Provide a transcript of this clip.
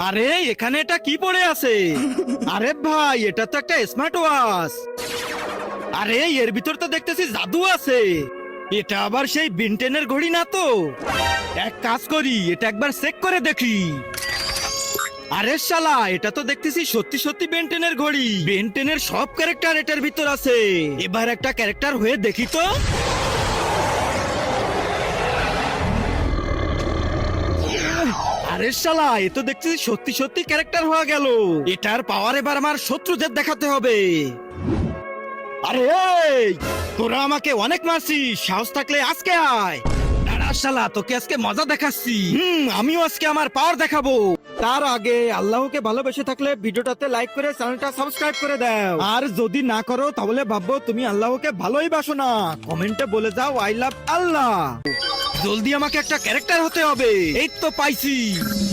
আরে এখানে এটা কি পড়ে আছে? আরে ভাই, এটা তো একটা স্মার্ট ওয়াচ। আরে এর ভিতর তো দেখতেছি জাদু আছে। এটা আবার সেই বিনটেনের ঘড়ি না তো? এক কাজ করি, এটা একবার চেক করে দেখি। আরে শালা, এটা তো দেখতেছি সত্যি সত্যি বেনটেনের ঘড়ি। বেনটেনের সব ক্যারেক্টার এটার ভিতর আছে। এবার একটা ক্যারেক্টার হয়ে দেখি তো। আরে শালা, এ তো দেখছি সত্যি সত্যি ক্যারেক্টার হয়ে গেল। এটার পাওয়ার এবার আমার শত্রুদের দেখাতে হবে। আরে এই, তোরা আমাকে অনেক মারছিস, সাহস থাকলে আজকে আয়। দাঁড়া শালা, তোকে আজকে মজা দেখাচ্ছি। আমিও আজকে আমার পাওয়ার দেখাবো। তার আগে আল্লাহকে ভালোবেসে থাকলে ভিডিওটাতে লাইক করে চ্যানেলটা সাবস্ক্রাইব করে দাও। আর যদি না করো তাহলে ভাববো তুমি আল্লাহকে ভালোই বাসো না। কমেন্টে বলে যাও আই লাভ আল্লাহ। জলদি আমাকে একটা ক্যারেক্টার হতে হবে। এই তো পাইছি।